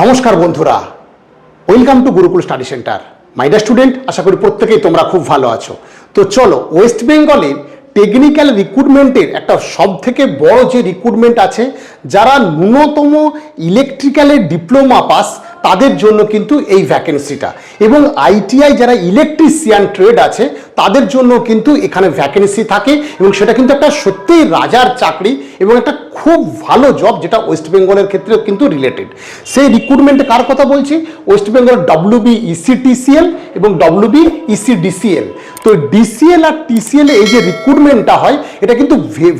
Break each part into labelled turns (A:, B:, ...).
A: নমস্কার বন্ধুরা, welcome to Gurukul study centre. My dear student, আশা করি প্রত্যেকেই তোমরা খুব ভালো আছো। তো চলো, ওয়েস্ট বেঙ্গলের টেকনিক্যাল রিক্রুটমেন্টের একটা সব থেকে বড় যে রিক্রুটমেন্ট আছে, যারা ন্যূনতম ইলেকট্রিক্যালের ডিপ্লোমা পাস তাদের জন্য কিন্তু এই ভ্যাকেন্সিটা, এবং আইটিআই যারা ইলেকট্রিশিয়ান ট্রেড আছে তাদের জন্য কিন্তু এখানে ভ্যাকেন্সি থাকে, এবং সেটা কিন্তু একটা সত্যিই রাজার চাকরি এবং একটা খুব ভালো জব, যেটা ওয়েস্ট বেঙ্গলের ক্ষেত্রেও কিন্তু রিলেটেড। সেই রিক্রুটমেন্টে কার কথা বলছি? ওয়েস্ট বেঙ্গল WBEC-TCL এবং WBEC-DCL। তো ডিসিএল আর টিসিএল এই যে রিক্রুটমেন্টটা হয়, এটা কিন্তু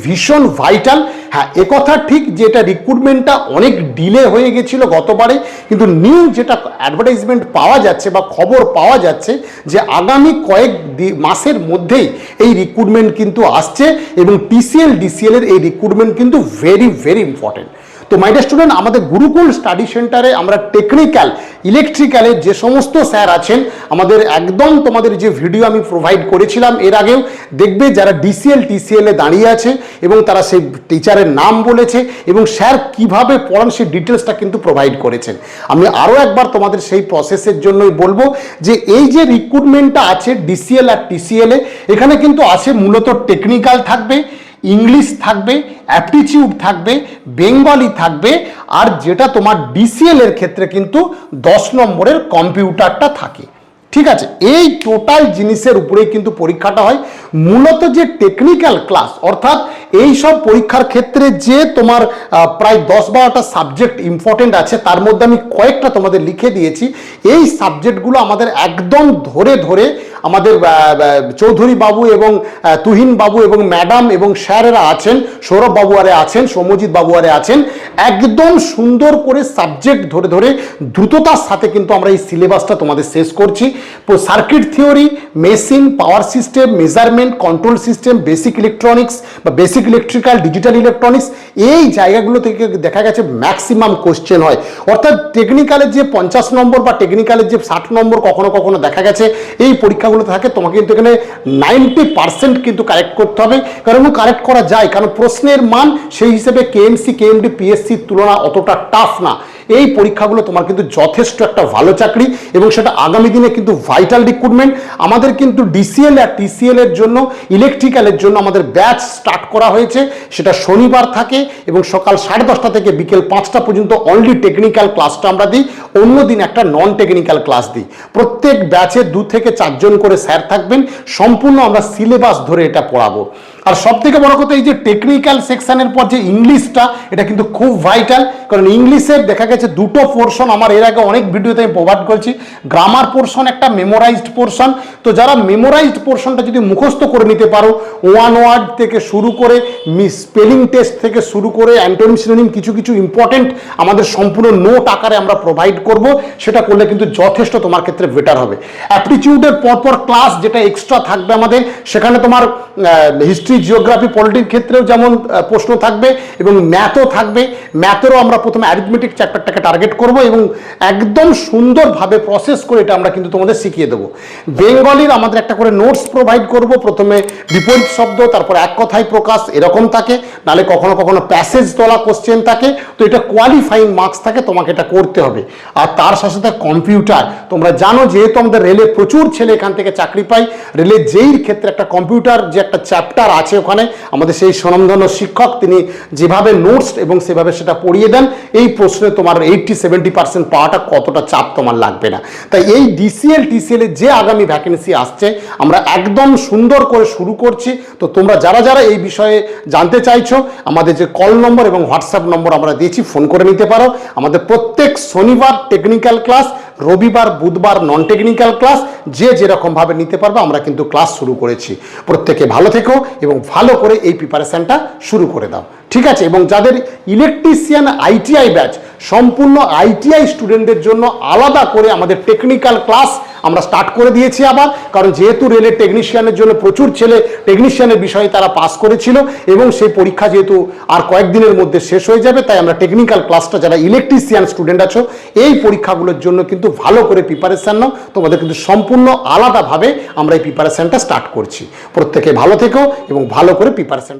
A: ভীষণ ভাইটাল। হ্যাঁ, একথা ঠিক যে এটা রিক্রুটমেন্টটা অনেক ডিলে হয়ে গেছিল গতবারে, কিন্তু নিউ যেটা অ্যাডভার্টাইজমেন্ট পাওয়া যাচ্ছে বা খবর পাওয়া যাচ্ছে যে আগামী কয়েক মাসের মধ্যেই এই রিক্রুটমেন্ট কিন্তু আসছে, এবং টিসিএল ডিসিএল এর এই রিক্রুটমেন্ট কিন্তু ভেরি ভেরি ইম্পর্টেন্ট। তো মাই ডিয়ার স্টুডেন্ট, আমাদের গুরুকুল স্টাডি সেন্টারে আমরা টেকনিক্যাল ইলেকট্রিক্যালের যে সমস্ত স্যার আছেন, আমাদের একদম তোমাদের যে ভিডিও আমি প্রোভাইড করেছিলাম এর আগেও, দেখবে যারা ডিসিএল টিসিএল এ দাঁড়িয়ে আছে এবং তারা সেই টিচারের নাম বলেছে এবং স্যার কিভাবে পড়ান সেই ডিটেলসটা কিন্তু প্রোভাইড করেছেন। আমি আরও একবার তোমাদের সেই প্রসেসের জন্যই বলবো যে এই যে রিক্রুটমেন্টটা আছে ডিসিএল আর টিসিএল এ, এখানে কিন্তু আছে মূলত টেকনিক্যাল থাকবে, ইংলিশ থাকবে, অ্যাপটিটিউড থাকবে, বেঙ্গলি থাকবে, আর যেটা তোমার ডিসিএল এর ক্ষেত্রে কিন্তু 10 নম্বরের কম্পিউটারটা থাকে। ঠিক আছে, এই টোটাল জিনিসের উপরেই কিন্তু পরীক্ষাটা হয়। মূলত যে টেকনিক্যাল ক্লাস, অর্থাৎ এই সব পরীক্ষার ক্ষেত্রে যে তোমার প্রায় 10-12টা সাবজেক্ট ইম্পর্টেন্ট আছে, তার মধ্যে আমি কয়েকটা তোমাদের লিখে দিয়েছি। এই সাবজেক্টগুলো আমাদের একদম ধরে ধরে আমাদের চৌধুরী বাবু এবং তুহিন বাবু এবং ম্যাডাম এবং স্যারেরা আছেন, সৌরভ বাবু আরে আছেন, সৌম্যজিৎ বাবু আরে আছেন, একদম সুন্দর করে সাবজেক্ট ধরে ধরে দ্রুততার সাথে কিন্তু আমরা এই সিলেবাসটা তোমাদের শেষ করছি। Circuit theory, machine, power system, measurement, control system, basic electronics বা বেসিক ইলেকট্রিক্যাল, ডিজিটাল ইলেকট্রনিক্স, এই জায়গাগুলো থেকে দেখা গেছে ম্যাক্সিমাম কোশ্চেন হয়। অর্থাৎ টেকনিক্যালের যে 50 নম্বর বা টেকনিক্যালের যে 60 নম্বর কখনো কখনো দেখা গেছে এই পরীক্ষাগুলো থাকে, তোমাকে কিন্তু এখানে 90% কিন্তু কারেক্ট করতে হবে। কারণ কারেক্ট করা যায়, কারণ প্রশ্নের মান সেই হিসেবে কেএমসি, কেএমডি, পিএসসির তুলনা অতটা টাফ না। এই পরীক্ষাগুলো তোমার কিন্তু যথেষ্ট একটা ভালো চাকরি, এবং সেটা আগামী দিনে কিন্তু ভাইটাল রিক্রুটমেন্ট। আমাদের কিন্তু ডিসিএল আর টিসিএল এর জন্য, ইলেকট্রিক্যালের জন্য আমাদের ব্যাচ স্টার্ট করা হয়েছে। সেটা শনিবার থাকে এবং সকাল 10:30 থেকে বিকেল 5টা পর্যন্ত অনলি টেকনিক্যাল ক্লাসটা আমরা দিই, অন্য দিন একটা নন টেকনিক্যাল ক্লাস দিই। প্রত্যেক ব্যাচে 2 থেকে 4 জন করে স্যার থাকবেন, সম্পূর্ণ আমরা সিলেবাস ধরে এটা পড়াবো। আর সব থেকে বড় কথা, এই যে টেকনিক্যাল সেকশনের পর যে ইংলিশটা, এটা কিন্তু খুব ভাইটাল। কারণ ইংলিশের দেখা গেছে 2টো পোর্শন, আমার এর আগে অনেক ভিডিওতে আমি প্রোভাইড করেছি। গ্রামার পোর্শন একটা, মেমোরাইজড পোর্শন। তো যারা মেমোরাইজড পোর্শনটা যদি মুখস্থ করে নিতে পারো, ওয়ান ওয়ার্ড থেকে শুরু করে স্পেলিং টেস্ট থেকে শুরু করে অ্যান্টোনিম, সিনোনিম, কিছু কিছু ইম্পর্টেন্ট আমাদের সম্পূর্ণ নোট আকারে আমরা প্রোভাইড করব, সেটা করলে কিন্তু যথেষ্ট তোমার ক্ষেত্রে বেটার হবে। অ্যাপটিটিউডের পরপর ক্লাস যেটা এক্সট্রা থাকবে আমাদের, সেখানে তোমার হিস্ট্রি, জিওগ্রাফি, পলিটির ক্ষেত্রেও যেমন প্রশ্ন থাকবে, এবং ম্যাথও থাকবে। ম্যাথেরও আমরা প্রথমে অ্যারিথমেটিক চ্যাপ্টারটাকে টার্গেট করব, এবং একদম সুন্দরভাবে প্রসেস করে এটা আমরা কিন্তু তোমাদের শিখিয়ে দেবো। বেঙ্গলির আমাদের একটা করে নোটস প্রোভাইড করব, প্রথমে বিপরীত শব্দ, তারপর এক কথায় প্রকাশ, এরকম থাকে, নাহলে কখনো কখনো প্যাসেজ তোলা কোশ্চেন থাকে। তো এটা কোয়ালিফাইং মার্কস থাকে, তোমাকে এটা করতে হবে। আর তার সাথে সাথে কম্পিউটার, তোমরা জানো যেহেতু আমাদের রেলে প্রচুর ছেলে এখান থেকে চাকরি পায়, রেলের যেই ক্ষেত্রে একটা কম্পিউটার যে একটা চ্যাপ্টার আছে ওখানে, আমাদের সেই স্বনামধন্য শিক্ষক তিনি যেভাবে নোটস এবং সেভাবে সেটা পড়িয়ে দেন, এই প্রশ্নে তোমার 80-70% পাওয়াটা কতটা চাপ তোমার লাগবে না। তাই এই ডিসিএল টিসিএল এর যে আগামী ভ্যাকেন্সি আসছে, আমরা একদম সুন্দর করে শুরু করছি। তো তোমরা যারা যারা এই বিষয়ে জানতে চাইছো, আমাদের যে কল নম্বর এবং হোয়াটসঅ্যাপ নম্বর আমরা দিয়েছি, ফোন করে নিতে পারো। আমাদের প্রত্যেক শনিবার টেকনিক্যাল ক্লাস, রবিবার বুধবার নন টেকনিক্যাল ক্লাস, যে যেরকমভাবে নিতে পারবে আমরা কিন্তু ক্লাস শুরু করেছি। প্রত্যেকে ভালো থেকো এবং ভালো করে এই প্রিপারেশনটা শুরু করে দাও, ঠিক আছে? এবং যাদের ইলেকট্রিশিয়ান আইটিআই ব্যাচ, সম্পূর্ণ আইটিআই স্টুডেন্টদের জন্য আলাদা করে আমাদের টেকনিক্যাল ক্লাস আমরা স্টার্ট করে দিয়েছি আবার। কারণ যেহেতু রেলের টেকনিশিয়ানের জন্য প্রচুর ছেলে টেকনিশিয়ানের বিষয়ে তারা পাস করেছিল, এবং সেই পরীক্ষা যেহেতু আর কয়েকদিনের মধ্যে শেষ হয়ে যাবে, তাই আমরা টেকনিক্যাল ক্লাসটা যারা ইলেকট্রিশিয়ান স্টুডেন্ট আছো এই পরীক্ষাগুলোর জন্য কিন্তু ভালো করে প্রিপারেশান নাও। তোমাদের কিন্তু সম্পূর্ণ আলাদাভাবে আমরা এই প্রিপারেশানটা স্টার্ট করছি। প্রত্যেকে ভালো থেকো এবং ভালো করে প্রিপারেশান